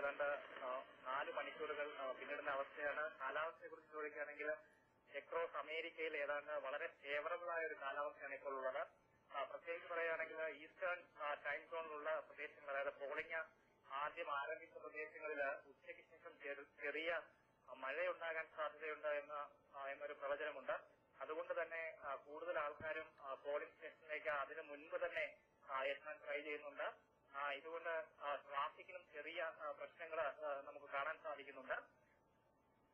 ഏതാണ്ട് 4 മണിക്കൂറുകൾ പിന്നിടുന്ന അവസ്ഥയാണ്. കാലാവസ്ഥയെ കുറിച്ച് ചോദിക്കുകയാണെങ്കിൽ എക്രോസ് അമേരിക്കയിൽ ഏതാണ്ട് വളരെ ഫേവറബിൾ ആയ ഒരു കാലാവസ്ഥയാണ് ഇപ്പോൾ ഉള്ളത്. പ്രത്യേകിച്ച് പറയുകയാണെങ്കിൽ ഈസ്റ്റേൺ ടൈം സോണിലുള്ള പ്രദേശങ്ങൾ, അതായത് പോളിംഗ് ആദ്യം ആരംഭിച്ച പ്രദേശങ്ങളിൽ ഉച്ചയ്ക്ക് ശേഷം ചെറിയ മഴയുണ്ടാകാൻ സാധ്യതയുണ്ട് എന്നൊരു പ്രവചനമുണ്ട്. അതുകൊണ്ട് തന്നെ കൂടുതൽ ആൾക്കാരും പോളിംഗ് സ്റ്റേഷനിലേക്ക് അതിനു മുൻപ് തന്നെ എത്താൻ ട്രൈ ചെയ്യുന്നുണ്ട്. ഇതുകൊണ്ട് ട്രാഫിക്കിനും ചെറിയ പ്രശ്നങ്ങൾ നമുക്ക് കാണാൻ സാധിക്കുന്നുണ്ട്.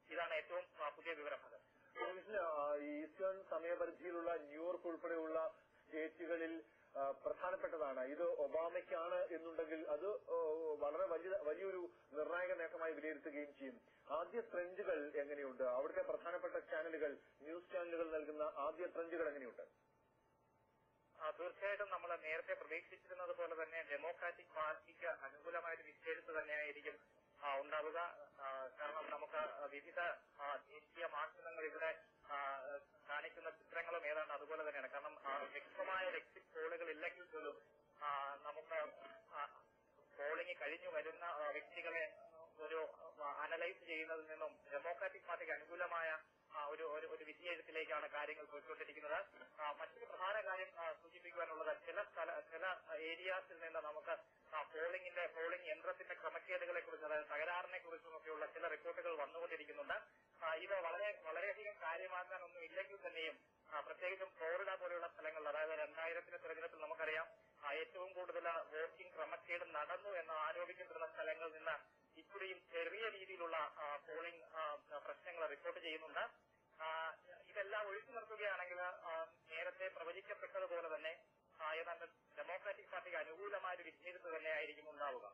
ഇതാണ് ഏറ്റവും പുതിയ വിവരം. ഈസ്റ്റേൺ സമയപരിധിയിലുള്ള ന്യൂയോർക്ക് ഉൾപ്പെടെയുള്ള സ്റ്റേറ്റുകളിൽ പ്രധാനപ്പെട്ടതാണ്. ഇത് ഒബാമയ്ക്കാണ് എന്നുണ്ടെങ്കിൽ അത് വളരെ വലിയൊരു നിർണായക നേട്ടമായി വിലയിരുത്തുകയും ചെയ്യും. ആദ്യ ട്രെൻഡുകൾ എങ്ങനെയുണ്ട്? അവിടുത്തെ പ്രധാനപ്പെട്ട ചാനലുകൾ, ന്യൂസ് ചാനലുകൾ നൽകുന്ന ആദ്യ ട്രെൻഡുകൾ എങ്ങനെയുണ്ട്? തീർച്ചയായിട്ടും നമ്മൾ നേരത്തെ പ്രതീക്ഷിച്ചിരുന്നത് പോലെ തന്നെ ഡെമോക്രാറ്റിക് പാർട്ടിക്ക് അനുകൂലമായൊരു വിജയത്ത് തന്നെയായിരിക്കും ഉണ്ടാവുക. കാരണം നമുക്ക് വിവിധ ദേശീയ മാധ്യമങ്ങൾ ഇവിടെ കാണിക്കുന്ന ചിത്രങ്ങളും ഏതാണ്ട് അതുപോലെ തന്നെയാണ്. കാരണം വ്യക്തമായ ഒരു എക്സിറ്റ് പോളുകൾ ഇല്ലെങ്കിൽ പോലും നമുക്ക് പോളിംഗ് കഴിഞ്ഞു വരുന്ന വ്യക്തികളെ ഒരു അനലൈസ് ചെയ്യുന്നതിൽ നിന്നും ഡെമോക്രാറ്റിക് പാർട്ടിക്ക് അനുകൂലമായ ഒരു വിധിയെഴുത്തിലേക്കാണ് കാര്യങ്ങൾ പോയിക്കൊണ്ടിരിക്കുന്നത്. മറ്റൊരു പ്രധാന കാര്യം സൂചിപ്പിക്കുവാനുള്ളത്, ചില ഏരിയാസിൽ നിന്ന് നമുക്ക് പോളിംഗ് യന്ത്രത്തിന്റെ ക്രമക്കേടുകളെ കുറിച്ച്, അതായത് തകരാറിനെ കുറിച്ചുമൊക്കെയുള്ള ചില റിപ്പോർട്ടുകൾ വന്നുകൊണ്ടിരിക്കുന്നുണ്ട്. ഇത് വളരെയധികം കാര്യമാക്കാനൊന്നും ഇല്ലെങ്കിൽ തന്നെയും പ്രത്യേകിച്ചും ഫ്ലോറിഡ പോലെയുള്ള സ്ഥലങ്ങളിൽ, അതായത് 2000 തെരഞ്ഞെടുപ്പിൽ നമുക്കറിയാം ഏറ്റവും കൂടുതൽ വോട്ടിംഗ് ക്രമക്കേട് നടന്നു എന്ന് ആരോപിക്കപ്പെടുന്ന സ്ഥലങ്ങളിൽ നിന്ന് ഇക്കുറിയും ചെറിയ രീതിയിലുള്ള പോളിംഗ് പ്രശ്നങ്ങൾ റിപ്പോർട്ട് ചെയ്യുന്നുണ്ട്. ഇതെല്ലാം ഒഴിച്ചു നിർത്തുകയാണെങ്കിൽ നേരത്തെ പ്രവചിക്കപ്പെട്ടതുപോലെ തന്നെ ഏതാണ്ട് ഡെമോക്രാറ്റിക് പാർട്ടിക്ക് അനുകൂലമായ ഒരു വിജയത്ത് തന്നെയായിരിക്കും ഉണ്ടാവുക.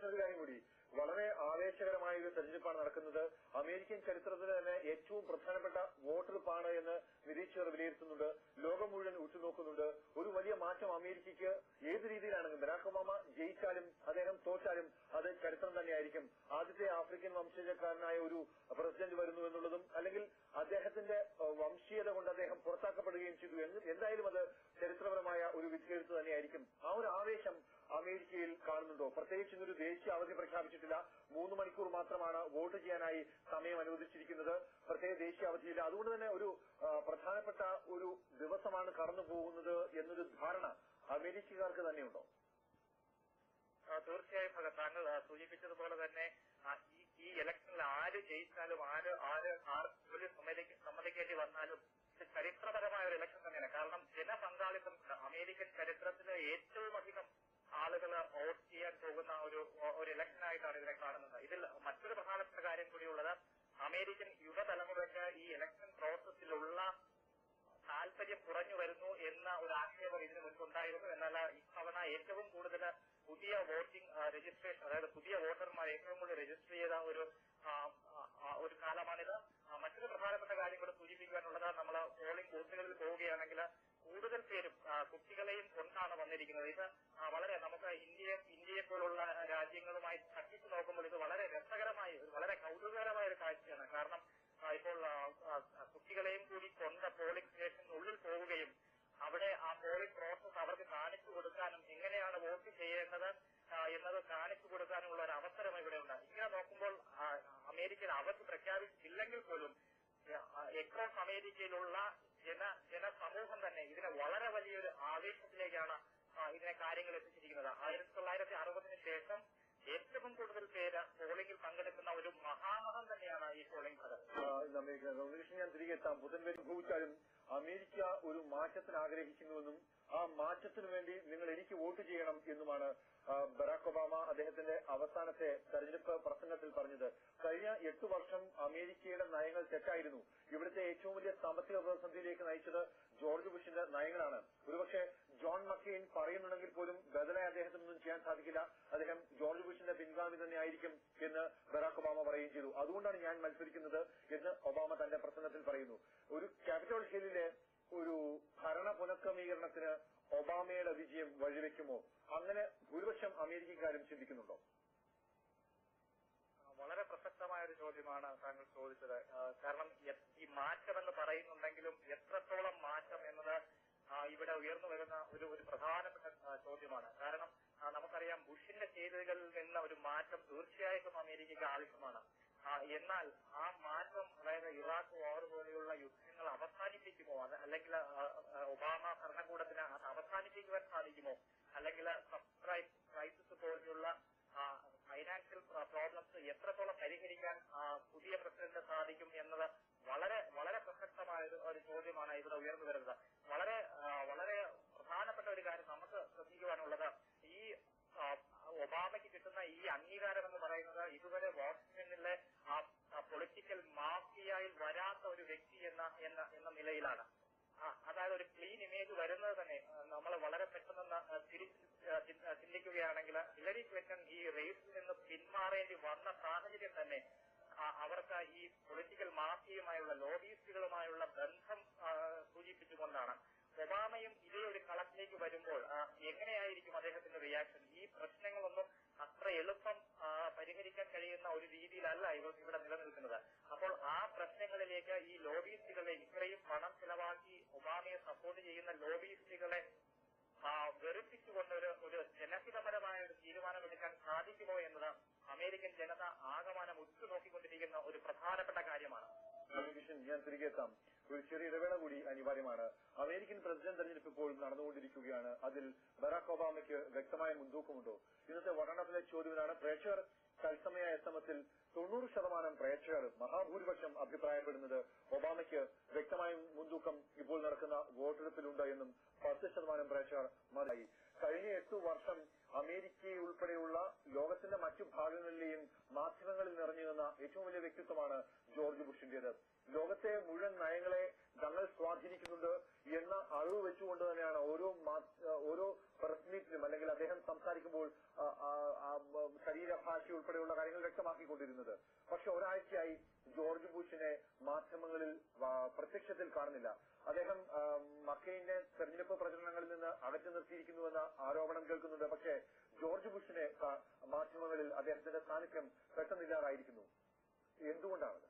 ഒരു കാര്യം കൂടി, വളരെ ആവേശകരമായ ഒരു തെരഞ്ഞെടുപ്പാണ് നടക്കുന്നത്. അമേരിക്കൻ ചരിത്രത്തിൽ തന്നെ ഏറ്റവും പ്രധാനപ്പെട്ട വോട്ടെടുപ്പാണ് എന്ന് നിരീക്ഷകർ വിലയിരുത്തുന്നുണ്ട്. ലോകം മുഴുവൻ ഉറ്റുനോക്കുന്നുണ്ട്. ഒരു വലിയ മാറ്റം അമേരിക്കയ്ക്ക് ഏത് രീതിയിലാണെങ്കിലും, ബരാക് ഒബാമ ജയിച്ചാലും അദ്ദേഹം തോറ്റാലും അത് ചരിത്രം തന്നെയായിരിക്കും. ആദ്യത്തെ ആഫ്രിക്കൻ വംശജക്കാരനായ ഒരു പ്രസിഡന്റ് വരുന്നു എന്നുള്ളതും, അല്ലെങ്കിൽ അദ്ദേഹത്തിന്റെ വംശീയത കൊണ്ട് അദ്ദേഹം പുറത്താക്കപ്പെടുകയും ചെയ്തു. എന്തായാലും അത് ചരിത്രപരമായ ഒരു വിധിയെഴുത്ത് തന്നെയായിരിക്കും. ആ ഒരു ആവേശം അമേരിക്കയിൽ കാണുന്നുണ്ടോ? പ്രത്യേകിച്ച് ഇന്നൊരു ദേശീയ അവധി പ്രഖ്യാപിച്ചിട്ടില്ല. 3 മണിക്കൂർ മാത്രമാണ് വോട്ട് ചെയ്യാനായി സമയം അനുവദിച്ചിരിക്കുന്നത്. പ്രത്യേക ദേശീയ അവധിയില്ല. അതുകൊണ്ട് തന്നെ ഒരു പ്രധാനപ്പെട്ട ഒരു ദിവസമാണ് കടന്നു പോകുന്നത് എന്നൊരു ധാരണ അമേരിക്കക്കാർക്ക് തന്നെയുണ്ടോ? തീർച്ചയായും താങ്കൾ സൂചിപ്പിച്ചതുപോലെ തന്നെ ഈ ഇലക്ഷനിൽ ആര് ജയിച്ചാലും ആര് സമ്മതിക്കേണ്ടി വന്നാലും ഇത് ചരിത്രപരമായ ഒരു ഇലക്ഷൻ തന്നെയാണ്. കാരണം ജനപങ്കാളിത്തം അമേരിക്കൻ ചരിത്രത്തിലെ ഏറ്റവും അധികം ആളുകൾ വോട്ട് ചെയ്യാൻ പോകുന്ന ഒരു ഇലക്ഷനായിട്ടാണ് ഇതിനെ കാണുന്നത്. ഇതിൽ മറ്റൊരു പ്രധാനപ്പെട്ട കാര്യം കൂടിയുള്ളത്, അമേരിക്കൻ യുവതലമുറയ്ക്ക് ഈ ഇലക്ഷൻ പ്രോസസ്സിലുള്ള താല്പര്യം കുറഞ്ഞു വരുന്നു എന്ന ഒരു ആക്ഷേപം ഇതിനു മുൻപുണ്ടായിരുന്നു. എന്നാൽ ഇത്തവണ ഏറ്റവും കൂടുതൽ പുതിയ വോട്ടിംഗ് രജിസ്ട്രേഷൻ, അതായത് പുതിയ വോട്ടർമാർ ഏറ്റവും കൂടുതൽ രജിസ്റ്റർ ചെയ്ത ഒരു കാലമാണിത്. മറ്റൊരു പ്രധാനപ്പെട്ട കാര്യം കൂടെ സൂചിപ്പിക്കാനുള്ളത്, നമ്മൾ പോളിംഗ് ബൂത്തുകളിൽ പോവുകയാണെങ്കിൽ കൂടുതൽ പേരും കുട്ടികളെയും കൊണ്ടാണ് വന്നിരിക്കുന്നത്. ഇത് വളരെ നമുക്ക് ഇന്ത്യയെ പോലുള്ള രാജ്യങ്ങളുമായി തട്ടിച്ചു നോക്കുമ്പോൾ ഇത് വളരെ രസകരമായി, വളരെ കൗതുകകരമായ ഒരു കാഴ്ചയാണ്. കാരണം ഇപ്പോൾ കുട്ടികളെയും കൂടി കൊണ്ട് പോളിംഗ് സ്റ്റേഷനുള്ളിൽ പോവുകയും അവിടെ ആ പോളിംഗ് പ്രോസസ് അവർക്ക് കാണിച്ചു കൊടുക്കാനും എങ്ങനെയാണ് വോട്ട് ചെയ്യേണ്ടത് എന്നത് കാണിച്ചു കൊടുക്കാനുമുള്ള ഒരു അവസരം ഇവിടെ ഉണ്ട്. ഇങ്ങനെ നോക്കുമ്പോൾ അമേരിക്കൻ അവധി പ്രഖ്യാപിച്ചില്ലെങ്കിൽ പോലും എക്രോസ് അമേരിക്കയിലുള്ള ജനസമൂഹം തന്നെ ഇതിനെ വളരെ വലിയൊരു ആവേശത്തിലേക്കാണ് ഇതിനെ കാര്യങ്ങൾ എത്തിച്ചിരിക്കുന്നത്. 1960 ശേഷം ഏറ്റവും കൂടുതൽ പേര് പോളിംഗിൽ പങ്കെടുക്കുന്ന ഒരു മഹാമഹം തന്നെയാണ് ഈ പോളിംഗ് ഫലം. ഞാൻ തിരികെ എത്താം. പുതൻവേൽ ഭൂവിച്ചാലും അമേരിക്ക ഒരു മാറ്റത്തിന് ആഗ്രഹിക്കുന്നുവെന്നും ആ മാറ്റത്തിനു വേണ്ടി നിങ്ങൾ എനിക്ക് വോട്ട് ചെയ്യണം എന്നുമാണ് ബരാക് ഒബാമ അദ്ദേഹത്തിന്റെ അവസാനത്തെ തെരഞ്ഞെടുപ്പ് പ്രസംഗത്തിൽ പറഞ്ഞത്. കഴിഞ്ഞ 8 വർഷം അമേരിക്കയുടെ നയങ്ങൾ തെറ്റായിരുന്നു. ഇവിടുത്തെ ഏറ്റവും വലിയ സാമ്പത്തിക പ്രതിസന്ധിയിലേക്ക് നയിച്ചത് ജോർജ് ബുഷിന്റെ നയങ്ങളാണ്. ഒരുപക്ഷെ ജോൺ മക്കെയിൻ പറയുന്നുണ്ടെങ്കിൽ പോലും ബദലായി അദ്ദേഹത്തിനൊന്നും ചെയ്യാൻ സാധിക്കില്ല. അദ്ദേഹം ജോർജ് ബുഷിന്റെ പിൻഗാമി തന്നെയായിരിക്കും എന്ന് ബരാക് ഒബാമ പറയുകയും ചെയ്തു. അതുകൊണ്ടാണ് ഞാൻ മത്സരിക്കുന്നത് എന്ന് ഒബാമ തന്റെ പ്രസംഗത്തിൽ പറയുന്നു. ഒരു ക്യാപിറ്റോൾ ഹില്ലിലെ ഒരു ഭരണ പുനഃക്രമീകരണത്തിന് ഒബാമയുടെ വിജയം വഴിവെക്കുമോ? അങ്ങനെ ഭൂരിപക്ഷം അമേരിക്കക്കാരും ചിന്തിക്കുന്നുണ്ടോ? വളരെ പ്രസക്തമായ ഒരു ചോദ്യമാണ് താങ്കൾ ചോദിച്ചത്. കാരണം ഈ മാറ്റമെന്ന് പറയുന്നുണ്ടെങ്കിലും എത്രത്തോളം മാറ്റം എന്നത് ഇവിടെ ഉയർന്നു വരുന്ന ഒരു പ്രധാനപ്പെട്ട ചോദ്യമാണ്. കാരണം നമുക്കറിയാം ബുഷിന്റെ ചെയ്തികളിൽ ചെയ്യുന്ന ഒരു മാറ്റം തീർച്ചയായിട്ടും അമേരിക്കയ്ക്ക് ആവശ്യമാണ്. എന്നാൽ ആ മാറ്റം, അതായത് ഇറാഖ് വാർ പോലെയുള്ള യുദ്ധങ്ങൾ അവസാനിപ്പിക്കുമോ, അല്ലെങ്കിൽ ഒബാമ ഭരണകൂടത്തിന് അത് അവസാനിപ്പിക്കുവാൻ സാധിക്കുമോ, അല്ലെങ്കിൽ സബ്പ്രൈം ക്രൈസിസ് പോലെയുള്ള ഫൈനാൻഷ്യൽ പ്രോബ്ലംസ് എത്രത്തോളം പരിഹരിക്കാൻ പുതിയ പ്രസിഡന്റ് സാധിക്കും എന്നത് വളരെ വളരെ പ്രസക്തമായ ഒരു ചോദ്യമാണ് ഇവിടെ ഉയർന്നു വരുന്നത്. വളരെ വളരെ പ്രധാനപ്പെട്ട ഒരു കാര്യം നമുക്ക് ശ്രദ്ധിക്കുവാനുള്ളത്, ഈ ഒബാമയ്ക്ക് കിട്ടുന്ന ഈ അംഗീകാരം എന്ന് പറയുന്നത് ഇതുവരെ വാഷിംഗ്ടണിലെ പൊളിറ്റിക്കൽ മാഫിയയിൽ വരാത്ത ഒരു വ്യക്തി എന്ന നിലയിലാണ്. അതായത് ഒരു ക്ലീൻ ഇമേജ് വരുന്നത് തന്നെ നമ്മൾ വളരെ പെട്ടെന്ന് ചിന്തിക്കുകയാണെങ്കിൽ ഹിലരി ക്ലിന്റൺ ഈ റേസിൽ നിന്ന് പിന്മാറേണ്ടി വന്ന സാഹചര്യം തന്നെ അവർക്ക് ഈ പൊളിറ്റിക്കൽ മാഫിയയുമായുള്ള ലോബിയിസ്റ്റുകളുമായുള്ള ബന്ധം സൂചിപ്പിച്ചുകൊണ്ടാണ്. ഒബാമയും ഇതേ ഒരു കളത്തിലേക്ക് വരുമ്പോൾ എങ്ങനെയായിരിക്കും അദ്ദേഹത്തിന്റെ റിയാക്ഷൻ? ഈ പ്രശ്നങ്ങളൊന്നും അത്ര എളുപ്പം പരിഹരിക്കാൻ കഴിയുന്ന ഒരു രീതിയിലല്ല ഇവിടെ നിലനിൽക്കുന്നത്. അപ്പോൾ ആ പ്രശ്നങ്ങളിലേക്ക് ഈ ലോബിയിസ്റ്റുകളെ, ഇത്രയും പണം ചെലവാക്കി ഒബാമയെ സപ്പോർട്ട് ചെയ്യുന്ന ലോബിയിസ്റ്റുകളെ വെറുപ്പിച്ചുകൊണ്ട് ഒരു ജനഹിതപരമായ ഒരു തീരുമാനമെടുക്കാൻ സാധിക്കുമോ എന്നത് അമേരിക്കൻ ജനത ആകമാനം ഉറ്റുനോക്കിക്കൊണ്ടിരിക്കുന്ന ഒരു പ്രധാനപ്പെട്ട കാര്യമാണ്. ഞാൻ തിരികെ എത്താം. ഒരു ചെറിയ ഇടവേള കൂടി അനിവാര്യമാണ്. അമേരിക്കൻ പ്രസിഡന്റ് തെരഞ്ഞെടുപ്പ് ഇപ്പോൾ നടന്നുകൊണ്ടിരിക്കുകയാണ്. അതിൽ ബറാക് ഒബാമയ്ക്ക് വ്യക്തമായ മുൻതൂക്കമുണ്ടോ? ഇന്നത്തെ വടനാട്ടിലെ ചോദ്യമാണ്. പ്രേക്ഷകർ തത്സമയ എസ്എംഎസിൽ 90% പ്രേക്ഷകർ, മഹാഭൂരിപക്ഷം അഭിപ്രായപ്പെടുന്നത് ഒബാമയ്ക്ക് വ്യക്തമായ മുൻതൂക്കം ഇപ്പോൾ നടക്കുന്ന വോട്ടെടുപ്പിലുണ്ട് എന്നും 10% പ്രേക്ഷകർ മറുപടി. കഴിഞ്ഞ 8 വർഷം അമേരിക്ക ഉൾപ്പെടെയുള്ള ലോകത്തിന്റെ മറ്റു ഭാഗങ്ങളിലെയും മാധ്യമങ്ങളിൽ നിറഞ്ഞു നിന്ന ഏറ്റവും വലിയ വ്യക്തിത്വമാണ് ജോർജ് ബുഷിന്റേത്. ലോകത്തെ മുഴുവൻ നയങ്ങളെ തങ്ങൾ സ്വാധീനിക്കുന്നുണ്ട് എന്ന അറിവ് വെച്ചുകൊണ്ട് തന്നെയാണ് ഓരോ പ്രസ് മീറ്റിലും അല്ലെങ്കിൽ അദ്ദേഹം സംസാരിക്കുമ്പോൾ ശരീരഭാഷ ഉൾപ്പെടെയുള്ള കാര്യങ്ങൾ വ്യക്തമാക്കിക്കൊണ്ടിരുന്നത്. പക്ഷെ ഒരാഴ്ചയായി ജോർജ് ബുഷിനെ മാധ്യമങ്ങളിൽ പ്രത്യക്ഷത്തിൽ കാണുന്നില്ല. അദ്ദേഹം മക്കെയിന്റെ തെരഞ്ഞെടുപ്പ് പ്രചരണങ്ങളിൽ നിന്ന് അകറ്റി നിർത്തിയിരിക്കുന്നുവെന്ന ആരോപണം കേൾക്കുന്നുണ്ട്. പക്ഷേ ജോർജ് ബുഷിനെ മാധ്യമങ്ങളിൽ അദ്ദേഹത്തിന്റെ സാന്നിധ്യം പെട്ടെന്നില്ലാതായിരിക്കുന്നു. എന്തുകൊണ്ടാണ്?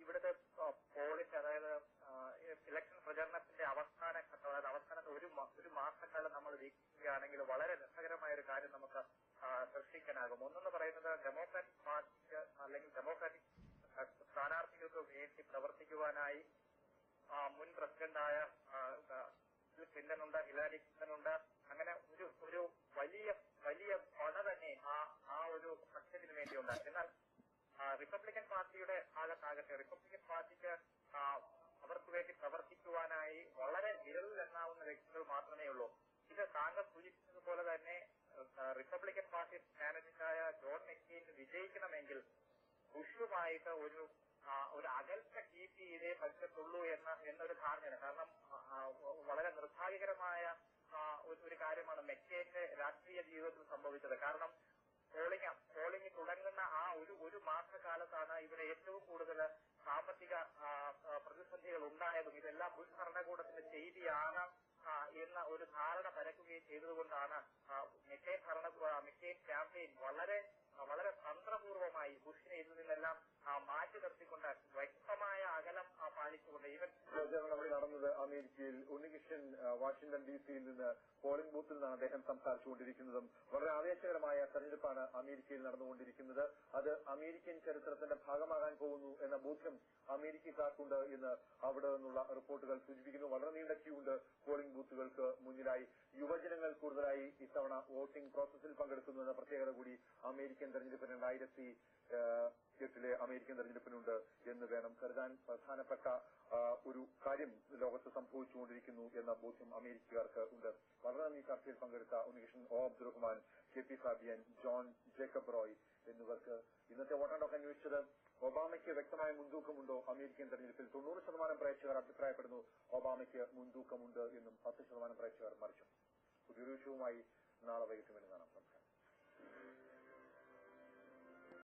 ഇവിടുത്തെ പോളിറ്റ്, അതായത് ഇലക്ഷൻ പ്രചരണത്തിന്റെ അവസാന ഘട്ടം, അതായത് അവസാനത്തെ ഒരു മാസക്കാലം നമ്മൾ വീക്ഷിക്കുകയാണെങ്കിൽ വളരെ രസകരമായ ഒരു കാര്യം നമുക്ക് സൃഷ്ടിക്കാനാകും. ഒന്നെന്ന് പറയുന്നത് ഡെമോക്രാറ്റിക് പാർട്ടിക്ക് അല്ലെങ്കിൽ ഡെമോക്രാറ്റിക് സ്ഥാനാർത്ഥികൾക്ക് വേണ്ടി പ്രവർത്തിക്കുവാനായി മുൻ പ്രസിഡന്റായ ക്ലിന്റൺ ഉണ്ട്, ഹിലാരി ക്ലിന്റൺ ഉണ്ട്. അങ്ങനെ ഒരു വലിയ പണ തന്നെ ആ ഒരു സഖ്യത്തിന് വേണ്ടിയുണ്ട്. എന്നാൽ റിപ്പബ്ലിക്കൻ പാർട്ടിയുടെ ഭാഗത്താകട്ടെ, റിപ്പബ്ലിക്കൻ പാർട്ടിക്ക് അവർക്ക് വേണ്ടി പ്രവർത്തിക്കുവാനായി വളരെ വിരലിലെണ്ണാവുന്ന വ്യക്തികൾ മാത്രമേ ഉള്ളൂ. ഇത് താങ്കൾ സൂചിപ്പിച്ചതുപോലെ തന്നെ റിപ്പബ്ലിക്കൻ പാർട്ടി കാൻഡിഡേറ്റായ ജോൺ മെക്കെയിൻ വിജയിക്കണമെങ്കിൽ ബുഷുമായിട്ട് ഒരു അകൽച്ച കീപ്പ് ചെയ്തേ പറ്റത്തുള്ളൂ എന്നൊരു ധാരണയാണ്. കാരണം വളരെ നിർഭാഗ്യകരമായ ഒരു കാര്യമാണ് മെക്കെയിന്റെ രാഷ്ട്രീയ ജീവിതത്തിൽ സംഭവിച്ചത്. കാരണം പോളിംഗ് തുടങ്ങുന്ന ആ ഒരു മാസക്കാലത്താണ് ഇവിടെ ഏറ്റവും കൂടുതൽ സാമ്പത്തിക പ്രതിസന്ധികൾ ഉണ്ടായതും ഇതെല്ലാം ബുഷ് ഭരണകൂടത്തിന്റെ ചെയ്തിയാണ് എന്ന ഒരു ധാരണ പരക്കുകയും ചെയ്തതുകൊണ്ടാണ് മെക്കെയിൻ ക്യാമ്പയിൻ വളരെ തന്ത്രപൂർവമായി ബുഷിനെ ഇതിൽ നിന്നെല്ലാം മാറ്റി നിർത്തിക്കൊണ്ട് വ്യക്തമായ അകലം പാലിച്ചുകൊണ്ട് പ്രചാരണം നടന്നത് അമേരിക്കയിൽ ഉണ്ണികൃഷ്ണൻ വാഷിംഗ്ടൺ ഡിസിയിൽ നിന്ന് പോളിംഗ് ബൂത്തിൽ നിന്നാണ് അദ്ദേഹം സംസാരിച്ചുകൊണ്ടിരിക്കുന്നതും. വളരെ ആവേശകരമായ തെരഞ്ഞെടുപ്പാണ് അമേരിക്കയിൽ നടന്നുകൊണ്ടിരിക്കുന്നത്. അത് അമേരിക്കൻ ചരിത്രത്തിന്റെ ഭാഗമാകാൻ പോകുന്നു എന്ന ബോധ്യം അമേരിക്കക്കാർക്കുണ്ട് എന്ന് അവിടെ നിന്നുള്ള റിപ്പോർട്ടുകൾ സൂചിപ്പിക്കുന്നു. വളരെ നീണ്ട ക്യൂ ഉണ്ട് പോളിംഗ് ബൂത്തുകൾക്ക് മുന്നിലായി. യുവജനങ്ങൾ കൂടുതലായി ഇത്തവണ വോട്ടിംഗ് പ്രോസസ്സിൽ പങ്കെടുക്കുന്നു എന്ന പ്രത്യേകത കൂടി അമേരിക്കൻ തെരഞ്ഞെടുപ്പ് 2008 അമേരിക്കൻ തെരഞ്ഞെടുപ്പിനുണ്ട് എന്ന് വേണം കരുതാൻ. പ്രധാനപ്പെട്ട ഒരു കാര്യം ലോകത്ത് സംഭവിച്ചുകൊണ്ടിരിക്കുന്നു എന്ന ബോധ്യം അമേരിക്കക്കാർക്ക് ഉണ്ട്. വളരെ നന്ദി ചർച്ചയിൽ പങ്കെടുത്ത Unnikrishnan, Abdurahman, KP Fabian, John Jacob Roy എന്നിവർക്ക്. ഇന്നത്തെ വോട്ടാണ്ടൊക്കെ അന്വേഷിച്ചത് ഒബാമയ്ക്ക് വ്യക്തമായ മുൻതൂക്കമുണ്ടോ അമേരിക്കൻ തെരഞ്ഞെടുപ്പിൽ. 90% പ്രേക്ഷകർ അഭിപ്രായപ്പെടുന്നു ഒബാമയ്ക്ക് മുൻതൂക്കമുണ്ട് എന്നും 10% പ്രേക്ഷകർ മറിച്ചു. പുതിയൊരു വിഷയവുമായി നാളെ വൈകിട്ട് വീണ്ടും കാണാം. നമസ്കാരം.